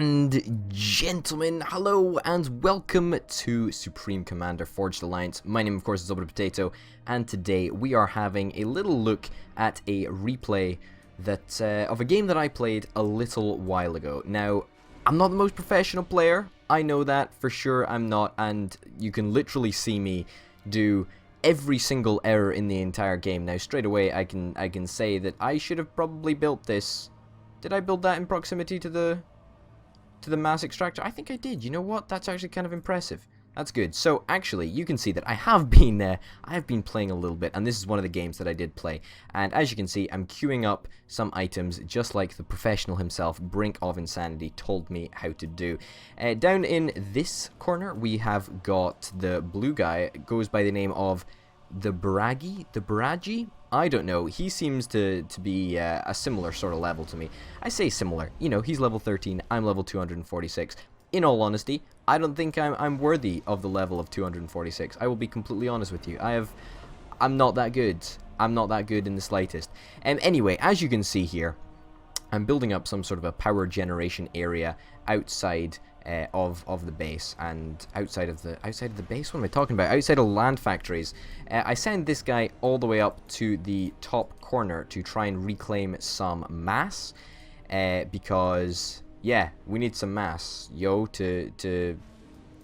And gentlemen, hello and welcome to Supreme Commander Forged Alliance. My name of course is Potato, and today we are having a little look at a replay that of a game that I played a little while ago. Now, I'm not the most professional player, I know that for sure I'm not, and you can literally see me do every single error in the entire game. Now straight away I can say that I should have probably built this. Did I build that in proximity to the mass extractor? I think I did. You know what? That's actually kind of impressive. That's good. So actually, you can see that I have been playing a little bit, and this is one of the games that I did play. And as you can see, I'm queuing up some items just like the professional himself, Brink of Insanity, told me how to do. Down in this corner, we have got the blue guy. It goes by the name of the Baragi. I don't know. He seems to be a similar sort of level to me. I say similar. You know, he's level 13. I'm level 246. In all honesty, I don't think I'm worthy of the level of 246. I will be completely honest with you. I'm not that good. I'm not that good in the slightest. And anyway, as you can see here, I'm building up some sort of a power generation area outside of the base, and outside of the base. What am I talking about? Outside of land factories. I send this guy all the way up to the top corner to try and reclaim some mass, because yeah, we need some mass, yo, to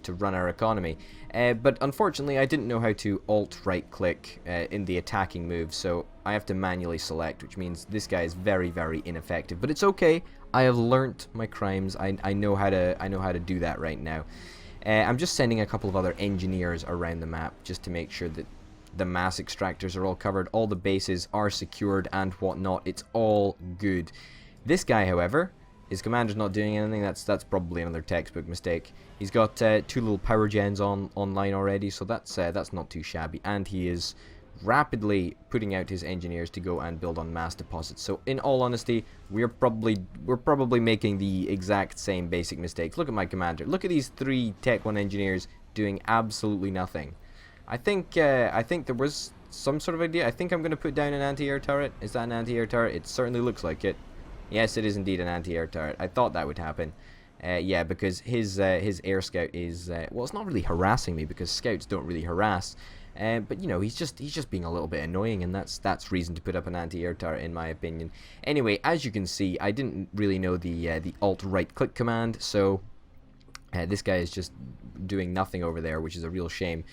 run our economy. But unfortunately, I didn't know how to alt right click in the attacking move, so I have to manually select, which means this guy is very, very ineffective. But it's okay. I have learnt my crimes. I know how to do that right now. I'm just sending a couple of other engineers around the map just to make sure that the mass extractors are all covered, all the bases are secured and whatnot. It's all good. This guy, however, his commander's not doing anything. That's probably another textbook mistake. He's got 2 little power gens online already, so that's not too shabby. And he is rapidly putting out his engineers to go and build on mass deposits. So in all honesty, we're probably making the exact same basic mistakes. Look at my commander. Look at these 3 Tech 1 engineers doing absolutely nothing. I think there was some sort of idea. I think I'm going to put down an anti-air turret. Is that an anti-air turret? It certainly looks like it. Yes, it is indeed an anti-air turret. I thought that would happen. Yeah, because his air scout is well, it's not really harassing me because scouts don't really harass. But you know, he's just being a little bit annoying, and that's reason to put up an anti-air turret in my opinion. Anyway, as you can see, I didn't really know the alt right click command, so this guy is just doing nothing over there, which is a real shame.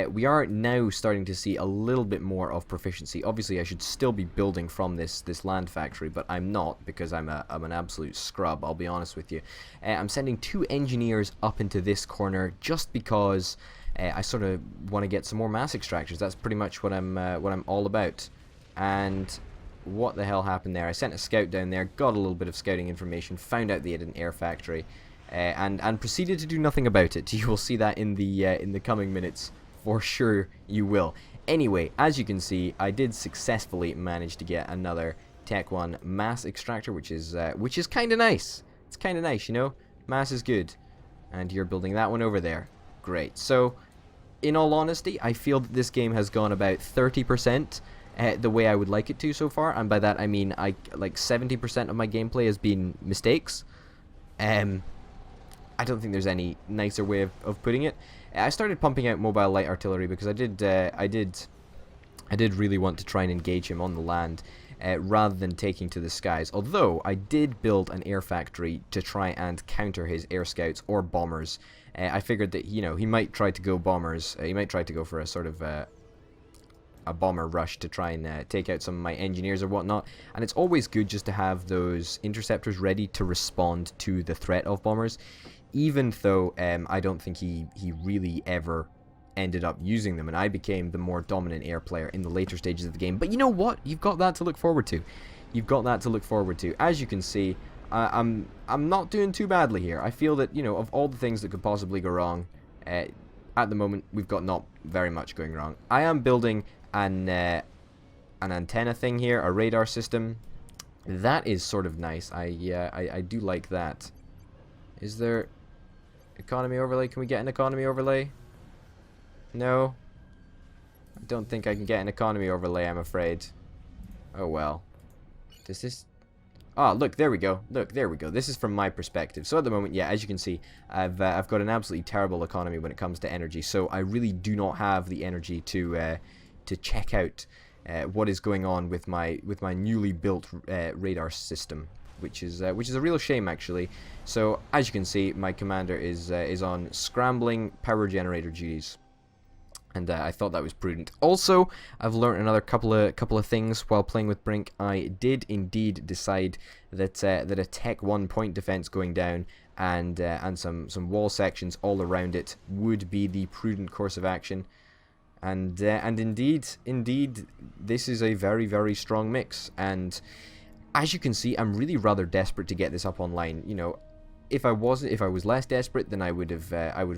We are now starting to see a little bit more of proficiency. Obviously, I should still be building from this land factory, but I'm not because I'm an absolute scrub. I'll be honest with you. I'm sending 2 engineers up into this corner just because I sort of want to get some more mass extractors. That's pretty much what I'm all about. And what the hell happened there? I sent a scout down there, got a little bit of scouting information, found out they had an air factory, and proceeded to do nothing about it. You will see that in the coming minutes. For sure you will. Anyway, as you can see, I did successfully manage to get another Tech 1 mass extractor, which is kind of nice. It's kind of nice, you know. Mass is good, and you're building that one over there. Great. So, in all honesty, I feel that this game has gone about 30% the way I would like it to so far, and by that I mean like 70% of my gameplay has been mistakes. I don't think there's any nicer way of putting it. I started pumping out mobile light artillery because I did really want to try and engage him on the land rather than taking to the skies. Although I did build an air factory to try and counter his air scouts or bombers. I figured that, you know, he might try to go bombers. He might try to go for a sort of a bomber rush to try and take out some of my engineers or whatnot. And it's always good just to have those interceptors ready to respond to the threat of bombers. Even though I don't think he really ever ended up using them, and I became the more dominant air player in the later stages of the game. But you know what? You've got that to look forward to. You've got that to look forward to. As you can see, I'm not doing too badly here. I feel that, you know, of all the things that could possibly go wrong, at the moment we've got not very much going wrong. I am building an antenna thing here, a radar system. That is sort of nice. I do like that. Is there economy overlay? Can we get an economy overlay? No. I don't think I can get an economy overlay, I'm afraid. Oh well. Does this... Ah, look, there we go. Look, there we go. This is from my perspective. So at the moment, yeah, as you can see, I've got an absolutely terrible economy when it comes to energy. So I really do not have the energy to check out what is going on with my newly built radar system, which is a real shame actually. So as you can see, my commander is on scrambling power generator duties. And I thought that was prudent. Also, I've learned another couple of things while playing with Brink. I did indeed decide that that a Tech 1 point defense going down and some wall sections all around it would be the prudent course of action. And indeed, this is a very strong mix. And as you can see, I'm really rather desperate to get this up online. You know, if I was less desperate, then I would have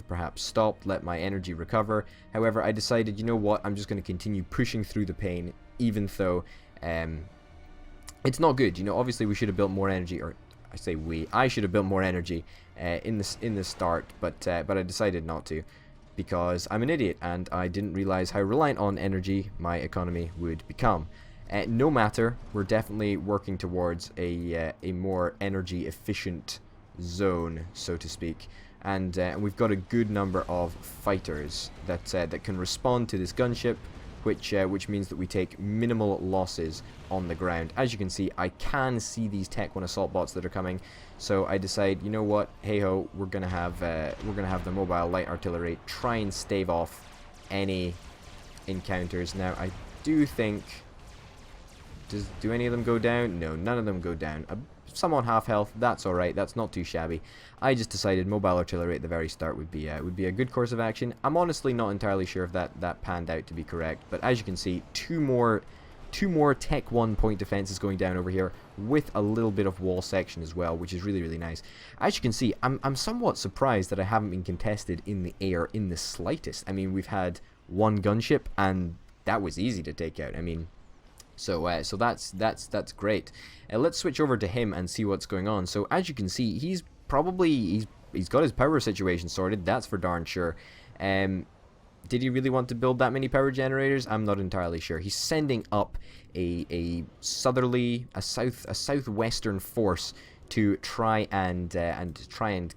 perhaps stopped, let my energy recover. However, I decided, you know what, I'm just going to continue pushing through the pain, even though it's not good. You know, obviously we should have built more energy, or I should have built more energy in the start, but I decided not to, because I'm an idiot and I didn't realize how reliant on energy my economy would become. No matter, we're definitely working towards a more energy efficient zone, so to speak, and we've got a good number of fighters that can respond to this gunship, which means that we take minimal losses on the ground. As you can see, I can see these Tech 1 assault bots that are coming, so I decide, you know what, hey ho, we're gonna have the mobile light artillery try and stave off any encounters. Now I do think, do any of them go down? No, none of them go down. Some on half health, that's alright, that's not too shabby. I just decided mobile artillery at the very start would be a good course of action. I'm honestly not entirely sure if that panned out to be correct, but as you can see, two more Tech 1 point defenses going down over here with a little bit of wall section as well, which is really nice. As you can see, I'm somewhat surprised that I haven't been contested in the air in the slightest. I mean, we've had one gunship and that was easy to take out. I mean, so that's great. Let's switch over to him and see what's going on. So as you can see, he's got his power situation sorted. That's for darn sure. Did he really want to build that many power generators? I'm not entirely sure. He's sending up a southwestern force to try and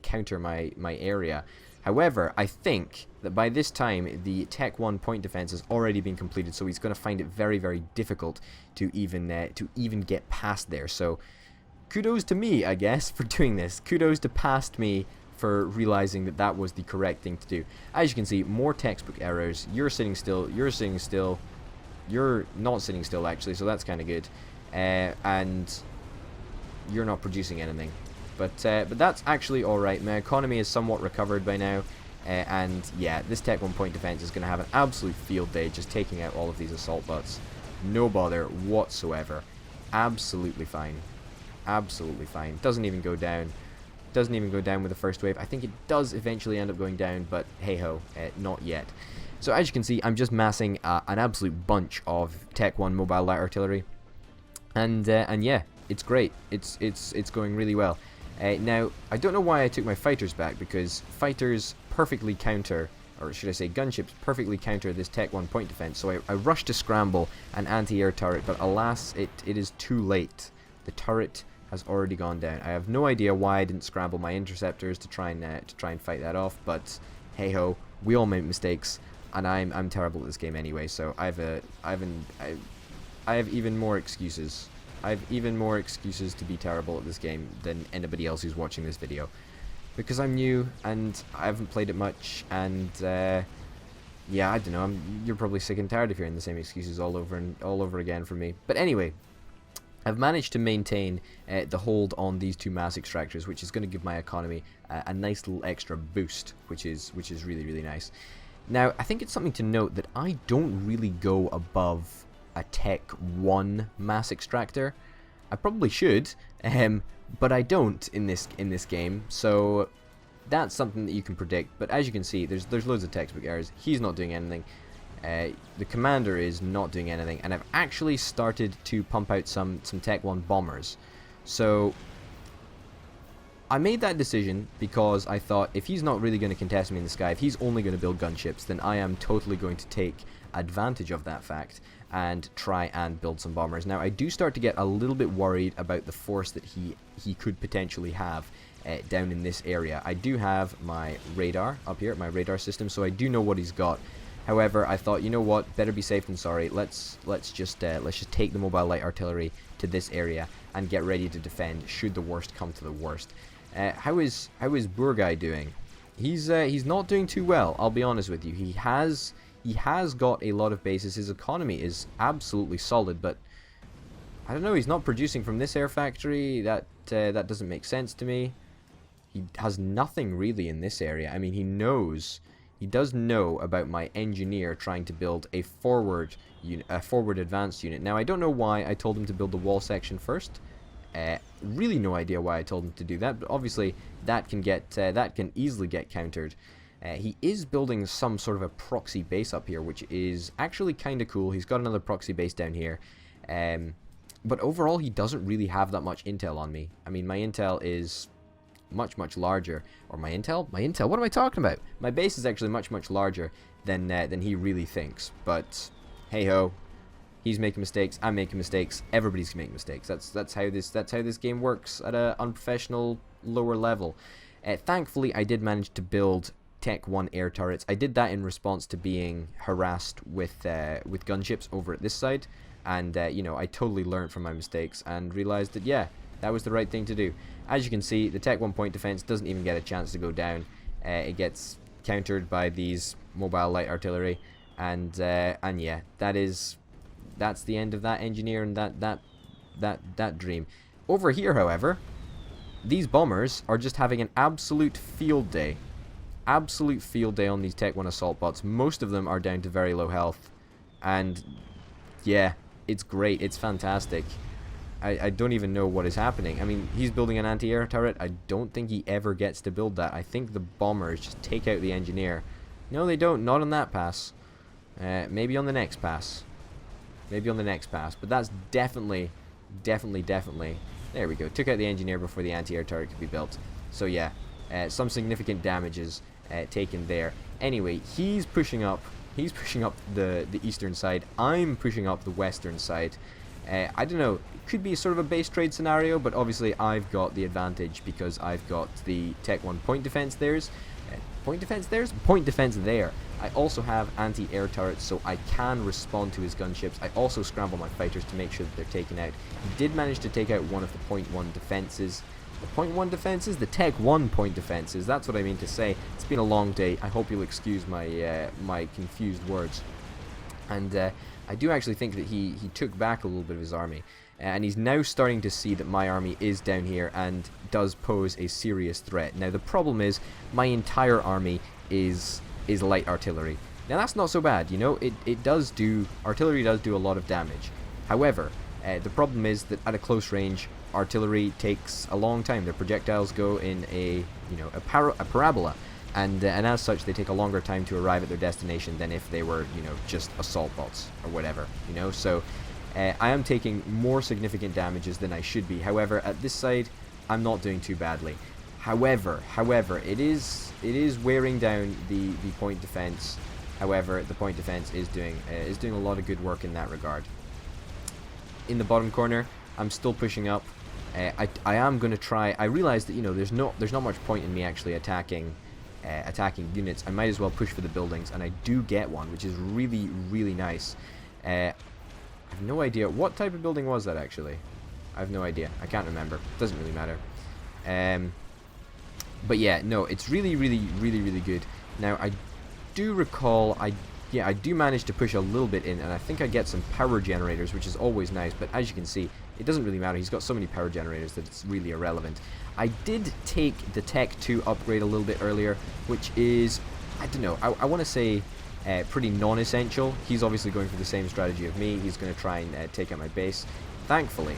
counter my area. However, I think that by this time the Tech 1 point defense has already been completed, so he's going to find it very difficult to even get past there. So kudos to me, I guess, for doing this. Kudos to past me for realizing that that was the correct thing to do. As you can see, more textbook errors. You're sitting still. You're sitting still. You're not sitting still actually, so that's kind of good. And you're not producing anything. But that's actually alright. My economy is somewhat recovered by now. And yeah, this Tech 1 point defense is going to have an absolute field day just taking out all of these assault bots. No bother whatsoever. Absolutely fine. Absolutely fine. Doesn't even go down. Doesn't even go down with the first wave. I think it does eventually end up going down, but hey ho, not yet. So as you can see, I'm just massing an absolute bunch of Tech 1 mobile light artillery. And yeah, it's great. It's going really well. Now, I don't know why I took my fighters back, because fighters perfectly counter, or should I say gunships perfectly counter this Tech 1 point defense. So I rushed to scramble an anti-air turret, but alas, it is too late. The turret has already gone down. I have no idea why I didn't scramble my interceptors to try and fight that off, but hey ho, we all make mistakes, and I'm terrible at this game anyway. So I have even more excuses. I have even more excuses to be terrible at this game than anybody else who's watching this video, because I'm new and I haven't played it much, and yeah, I don't know. You're probably sick and tired of hearing the same excuses all over again from me. But anyway, I've managed to maintain the hold on these two mass extractors, which is going to give my economy a nice little extra boost, which is really nice. Now, I think it's something to note that I don't really go above a Tech 1 mass extractor. I probably should, but I don't in this game. So that's something that you can predict. But as you can see, there's loads of textbook errors. He's not doing anything. The commander is not doing anything, and I've actually started to pump out some Tech 1 bombers. So I made that decision because I thought if he's not really going to contest me in the sky, if he's only going to build gunships, then I am totally going to take advantage of that fact and try and build some bombers. Now, I do start to get a little bit worried about the force that he could potentially have down in this area. I do have my radar up here, my radar system, so I do know what he's got. However, I thought, you know what, better be safe than sorry. Let's just take the mobile light artillery to this area and get ready to defend should the worst come to the worst. How is Burgai doing? He's not doing too well, I'll be honest with you. He has got a lot of bases. His economy is absolutely solid, but I don't know, he's not producing from this air factory. That doesn't make sense to me. He has nothing really in this area. I mean, he does know about my engineer trying to build a forward advanced unit. Now, I don't know why I told him to build the wall section first. Really no idea why I told him to do that, but obviously that can easily get countered. He is building some sort of a proxy base up here, which is actually kind of cool. He's got another proxy base down here. But overall, he doesn't really have that much intel on me. I mean, my intel is much larger. Or my intel? What am I talking about? My base is actually much larger than he really thinks. But hey ho, he's making mistakes. I'm making mistakes. Everybody's making mistakes. That's how this game works at a unprofessional lower level. Thankfully, I did manage to build Tech 1 air turrets. I did that in response to being harassed with gunships over at this side, and you know, I totally learned from my mistakes and realized that yeah, that was the right thing to do. As you can see, the Tech 1 point defense doesn't even get a chance to go down. It gets countered by these mobile light artillery, and yeah, that's the end of that engineer and that dream. Over here, however, these bombers are just having an absolute field day. Absolute field day on these Tech 1 assault bots. Most of them are down to very low health, and yeah, it's great, it's fantastic. I don't even know what is happening. I mean, he's building an anti-air turret. I don't think he ever gets to build that. I think the bombers just take out the engineer. No, they don't. Not on that pass. Maybe on the next pass. Maybe on the next pass. But that's definitely. There we go. Took out the engineer before the anti-air turret could be built. So yeah, some significant damages taken there. Anyway, he's pushing up. He's pushing up the eastern side. I'm pushing up the western side. I don't know. It could be sort of a base trade scenario, but obviously I've got the advantage because I've got the Tech 1 point defense theirs. Point defense theirs? Point defense there. I also have anti-air turrets, so I can respond to his gunships. I also scramble my fighters to make sure that they're taken out. He did manage to take out one of the point 1 defenses. The point 1 defenses? The Tech 1 point defenses. That's what I mean to say. It's been a long day. I hope you'll excuse my my confused words. And I do actually think that he took back a little bit of his army. And he's now starting to see that my army is down here and does pose a serious threat. Now the problem is my entire army is light artillery. Now that's not so bad, you know, artillery does do a lot of damage. However, the problem is that at a close range, artillery takes a long time. Their projectiles go in a parabola, and as such they take a longer time to arrive at their destination than if they were, you know, just assault bots or whatever, you know. So I am taking more significant damages than I should be. However, at this side, I'm not doing too badly. However, it is wearing down the point defense. However, the point defense is doing a lot of good work in that regard. In the bottom corner, I'm still pushing up. I am going to try. I realize that, you know, there's not much point in me actually attacking units. I might as well push for the buildings, and I do get one, which is really nice. I have no idea what type of building was that actually. I have no idea. I can't remember. Doesn't really matter. But yeah, no, it's really good. Now I do recall I do manage to push a little bit in, and I think I get some power generators, which is always nice, but as you can see, it doesn't really matter. He's got so many power generators that it's really irrelevant. I did take the Tech 2 upgrade a little bit earlier, which is, I don't know, I want to say pretty non-essential. He's obviously going for the same strategy of me. He's going to try and take out my base. Thankfully,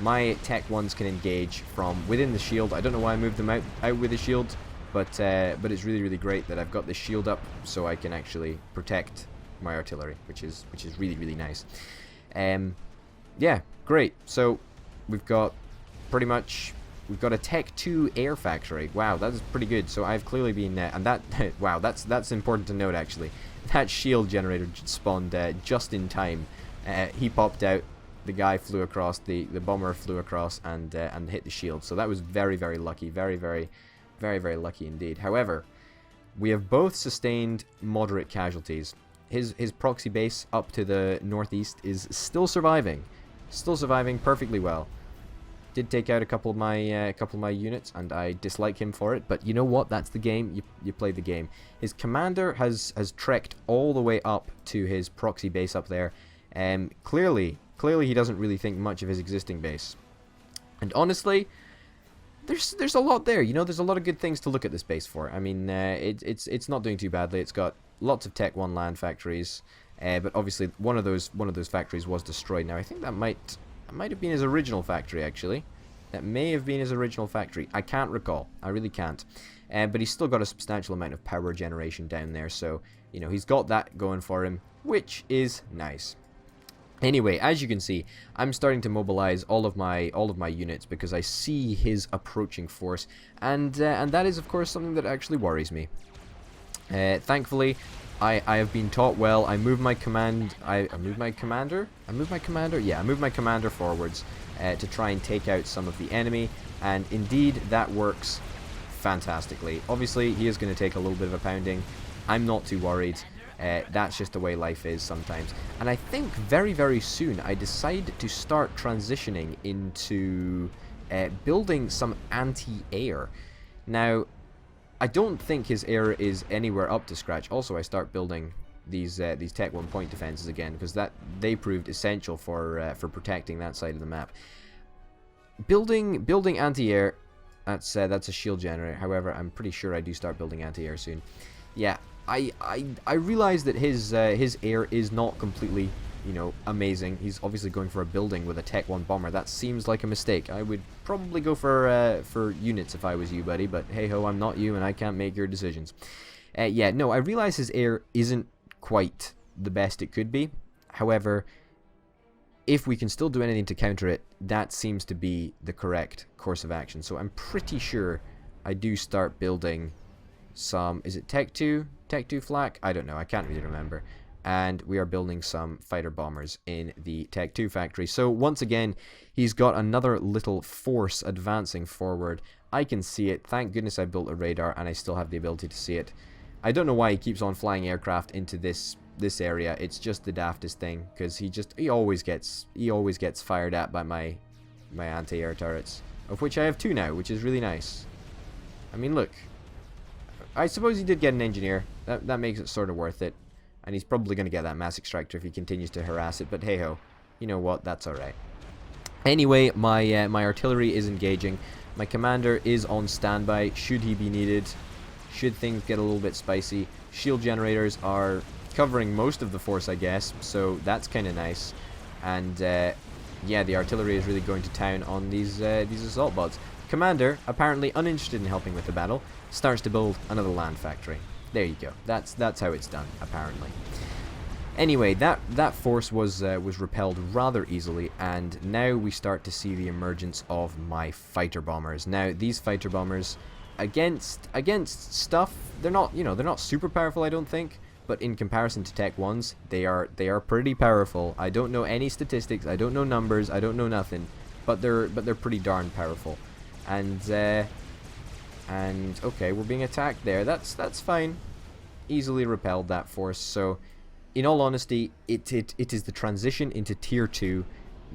my Tech 1s can engage from within the shield. I don't know why I moved them out with the shield, but it's really great that I've got the shield up so I can actually protect my artillery, which is really nice. Yeah, great. So we've got pretty much we've got a Tech 2 air factory. Wow, that is pretty good. So I've clearly been, and that, wow, that's important to note actually. That shield generator spawned just in time. He popped out, the guy flew across, the bomber flew across and hit the shield. So that was very, very lucky. Very, very, very, very lucky indeed. However, we have both sustained moderate casualties. His proxy base up to the northeast is still surviving. Still surviving perfectly well. Did take out a couple of my units, and I dislike him for it. But you know what? That's the game. You play the game. His commander has trekked all the way up to his proxy base up there. Clearly he doesn't really think much of his existing base. And honestly, there's a lot there. You know, there's a lot of good things to look at this base for. I mean, it's not doing too badly. It's got lots of Tech 1 land factories, but obviously one of those factories was destroyed. Now I think that might have been his original factory actually. That may have been his original factory. I can't recall. I really can't. But he's still got a substantial amount of power generation down there, so you know he's got that going for him, which is nice. Anyway, as you can see, I'm starting to mobilize all of my units because I see his approaching force, and that is of course something that actually worries me. Thankfully, I have been taught well. I move my command. I move my commander. I move my commander. Yeah, I move my commander forwards to try and take out some of the enemy, and indeed that works fantastically. Obviously, he is going to take a little bit of a pounding. I'm not too worried. That's just the way life is sometimes. And I think very, very soon I decide to start transitioning into building some anti-air. Now, I don't think his air is anywhere up to scratch. Also, I start building these Tech 1 point defenses again because they proved essential for protecting that side of the map. Building anti-air, that's a shield generator. However, I'm pretty sure I do start building anti-air soon. Yeah. I realize that his air is not completely, you know, amazing. He's obviously going for a building with a Tech 1 bomber. That seems like a mistake. I would probably go for units if I was you, buddy. But hey ho, I'm not you, and I can't make your decisions. Yeah, no, I realize his air isn't quite the best it could be. However, if we can still do anything to counter it, that seems to be the correct course of action. So I'm pretty sure I do start building some, is it Tech 2? Tech 2 flak? I don't know, I can't really remember. And we are building some fighter bombers in the Tech 2 factory. So once again, he's got another little force advancing forward. I can see it. Thank goodness I built a radar and I still have the ability to see it. I don't know why he keeps on flying aircraft into this area. It's just the daftest thing, because he always gets fired at by my anti-air turrets, of which I have 2 now, which is really nice. I mean, look, I suppose he did get an engineer. That makes it sort of worth it. And he's probably going to get that mass extractor if he continues to harass it. But hey ho, you know what? That's alright. Anyway, my artillery is engaging. My commander is on standby should he be needed. Should things get a little bit spicy. Shield generators are covering most of the force, I guess. So that's kind of nice. And yeah, the artillery is really going to town on these assault bots. Commander, apparently uninterested in helping with the battle, starts to build another land factory. There you go. That's how it's done, apparently. Anyway, that force was repelled rather easily, and now we start to see the emergence of my fighter bombers. Now, these fighter bombers, against stuff, they're not super powerful, I don't think, but in comparison to Tech 1s, they are pretty powerful. I don't know any statistics, I don't know numbers, I don't know nothing, but they're pretty darn powerful. And okay, we're being attacked there. That's fine. Easily repelled that force. So, in all honesty, it is the transition into Tier 2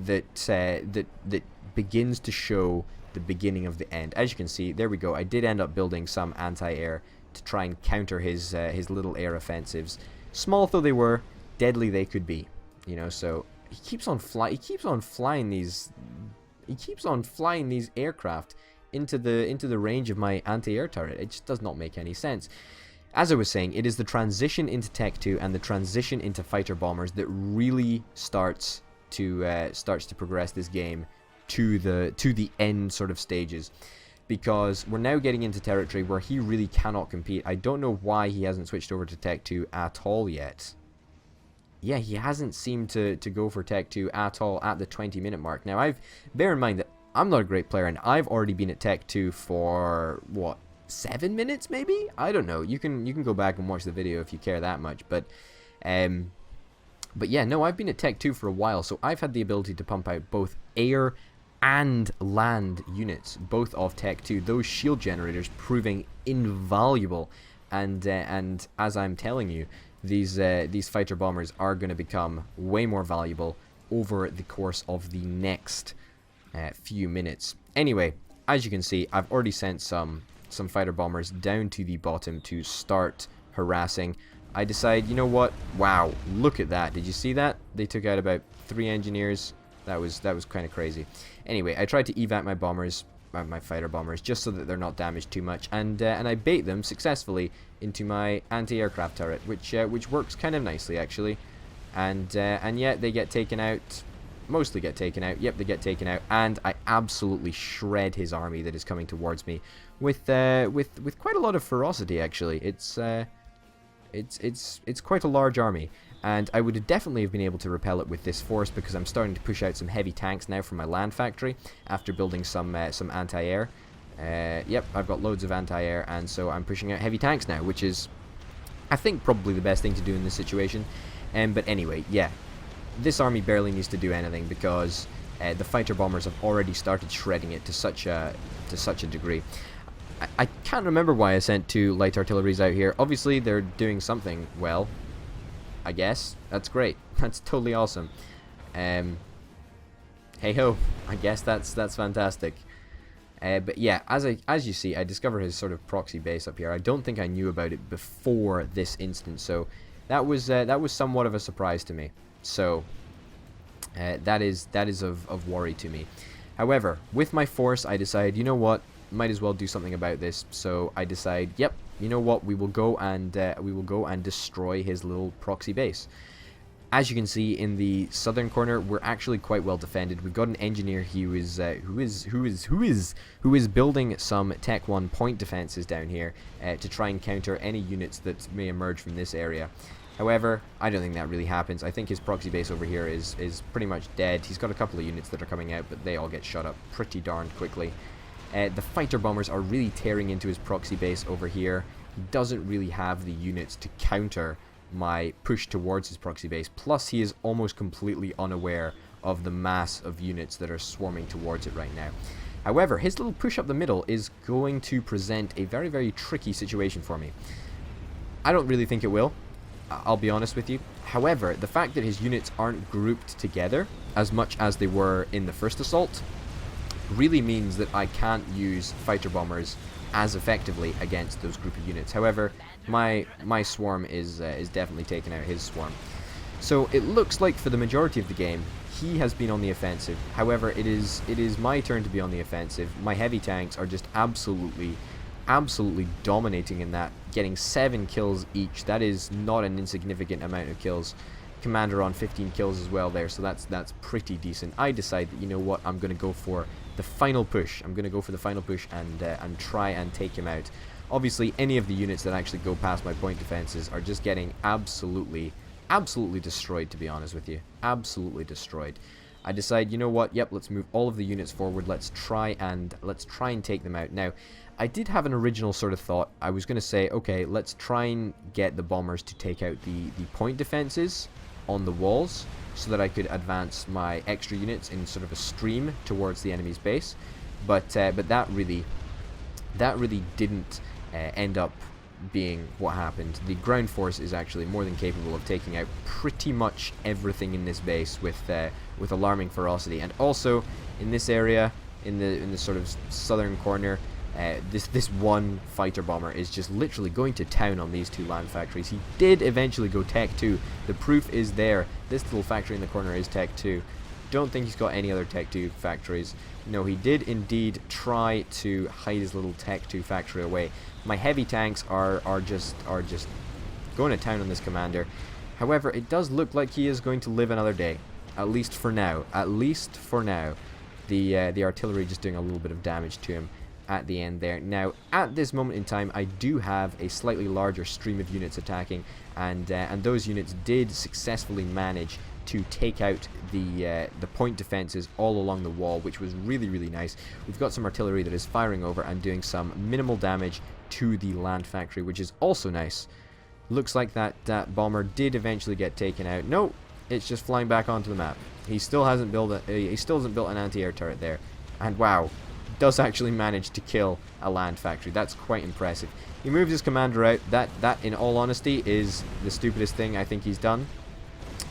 that begins to show the beginning of the end. As you can see, there we go. I did end up building some anti-air to try and counter his little air offensives. Small though they were, deadly they could be. You know, so he keeps on flying these aircraft into the range of my anti-air turret. It just does not make any sense. As I was saying, it is the transition into Tech 2 and the transition into fighter bombers that really starts to progress this game to the end sort of stages, because we're now getting into territory where he really cannot compete. I don't know why he hasn't switched over to Tech 2 at all yet. Yeah, he hasn't seemed to go for Tech 2 at all at the 20-minute mark. Now, bear in mind that I'm not a great player, and I've already been at Tech 2 for, what, 7 minutes maybe? I don't know. You can go back and watch the video if you care that much, but yeah, no, I've been at Tech 2 for a while, so I've had the ability to pump out both air and land units, both of Tech 2. Those shield generators proving invaluable, and as I'm telling you, these fighter bombers are going to become way more valuable over the course of the next few minutes. Anyway, as you can see, I've already sent some fighter bombers down to the bottom to start harassing. I decide, you know what? Wow, look at that. Did you see that? They took out about 3 engineers. That was kind of crazy. Anyway, I tried to evac my bombers, my fighter bombers, just so that they're not damaged too much, and I bait them successfully into my anti-aircraft turret, which works kind of nicely actually, and yet they get taken out. Mostly get taken out. Yep, they get taken out, and I absolutely shred his army that is coming towards me with quite a lot of ferocity. Actually, it's quite a large army, and I would definitely have been able to repel it with this force because I'm starting to push out some heavy tanks now from my land factory after building some anti-air. Yep, I've got loads of anti-air, and so I'm pushing out heavy tanks now, which is, I think, probably the best thing to do in this situation. But anyway, yeah. This army barely needs to do anything because the fighter bombers have already started shredding it to such a degree. I can't remember why I sent 2 light artilleries out here. Obviously, they're doing something well, I guess. That's great. That's totally awesome. Hey ho, I guess that's fantastic. But yeah, as you see, I discovered his sort of proxy base up here. I don't think I knew about it before this instance, so that was somewhat of a surprise to me. So that is of worry to me. However, with my force, I decide, you know what, might as well do something about this. So I decide, yep, you know what, we will go and destroy his little proxy base. As you can see in the southern corner, we're actually quite well defended. We've got an engineer who is building some Tech 1 point defenses down here to try and counter any units that may emerge from this area. However, I don't think that really happens. I think his proxy base over here is pretty much dead. He's got a couple of units that are coming out, but they all get shot up pretty darn quickly. The fighter bombers are really tearing into his proxy base over here. He doesn't really have the units to counter my push towards his proxy base. Plus, he is almost completely unaware of the mass of units that are swarming towards it right now. However, his little push up the middle is going to present a very, very tricky situation for me. I don't really think it will. I'll be honest with you. However, the fact that his units aren't grouped together as much as they were in the first assault really means that I can't use fighter bombers as effectively against those group of units. However, my swarm is definitely taking out his swarm. So it looks like for the majority of the game, he has been on the offensive. However, it is my turn to be on the offensive. My heavy tanks are just absolutely dominating in that, getting 7 kills each. That is not an insignificant amount of kills. Commander on 15 kills as well there, so that's pretty decent. I decide that, you know what, I'm going to go for the final push. I'm going to go for the final push and try and take him out. Obviously, any of the units that actually go past my point defenses are just getting absolutely destroyed, to be honest with you. Absolutely destroyed. I decide, you know what, yep, let's move all of the units forward. Let's try and take them out. Now, I did have an original sort of thought. I was going to say, okay, let's try and get the bombers to take out the point defenses on the walls so that I could advance my extra units in sort of a stream towards the enemy's base. But that really didn't end up being what happened. The ground force is actually more than capable of taking out pretty much everything in this base with alarming ferocity. And also in this area, in the sort of southern corner, this one fighter bomber is just literally going to town on these 2 land factories. He did eventually go Tech 2. The proof is there. This little factory in the corner is Tech 2. Don't think he's got any other Tech 2 factories. No, he did indeed try to hide his little Tech 2 factory away. My heavy tanks are just going to town on this commander. However, it does look like he is going to live another day. At least for now. At least for now. The artillery just doing a little bit of damage to him at the end there. Now, at this moment in time, I do have a slightly larger stream of units attacking, and those units did successfully manage to take out the point defenses all along the wall, which was really, really nice. We've got some artillery that is firing over and doing some minimal damage to the land factory, which is also nice. Looks like that bomber did eventually get taken out. No, it's just flying back onto the map. He still hasn't built an anti-air turret there, and wow, does actually manage to kill a land factory. That's quite impressive. He moves his commander out. That in all honesty is the stupidest thing I think he's done.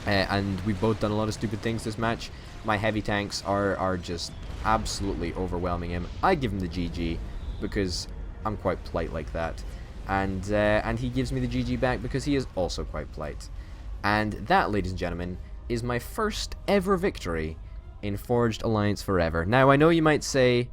And we've both done a lot of stupid things this match. My heavy tanks are just absolutely overwhelming him. I give him the GG because I'm quite polite like that. And he gives me the GG back because he is also quite polite. And that, ladies and gentlemen, is my first ever victory in Forged Alliance Forever. Now, I know you might say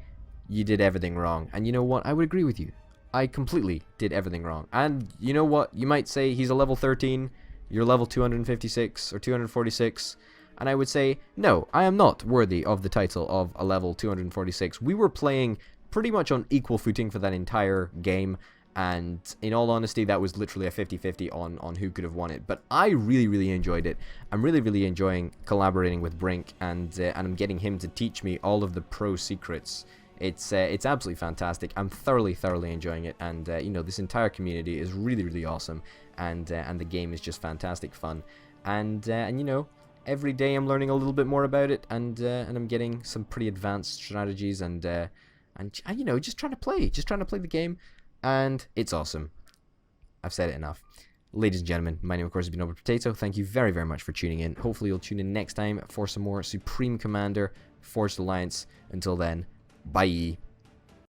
you did everything wrong. And you know what? I would agree with you. I completely did everything wrong. And you know what? You might say he's a level 13. You're level 256 or 246, and I would say, no, I am not worthy of the title of a level 246. We were playing pretty much on equal footing for that entire game, and in all honesty, that was literally a 50-50 on who could have won it. But I really, really enjoyed it. I'm really, really enjoying collaborating with Brink, and I'm getting him to teach me all of the pro secrets. It's absolutely fantastic. I'm thoroughly enjoying it, and you know, this entire community is really, really awesome, and the game is just fantastic fun, and you know, every day I'm learning a little bit more about it, and I'm getting some pretty advanced strategies, and you know, just trying to play the game, and it's awesome. I've said it enough. Ladies and gentlemen, my name of course has been Potato. Thank you very, very much for tuning in. Hopefully you'll tune in next time for some more Supreme Commander Forged Alliance. Until then, bye.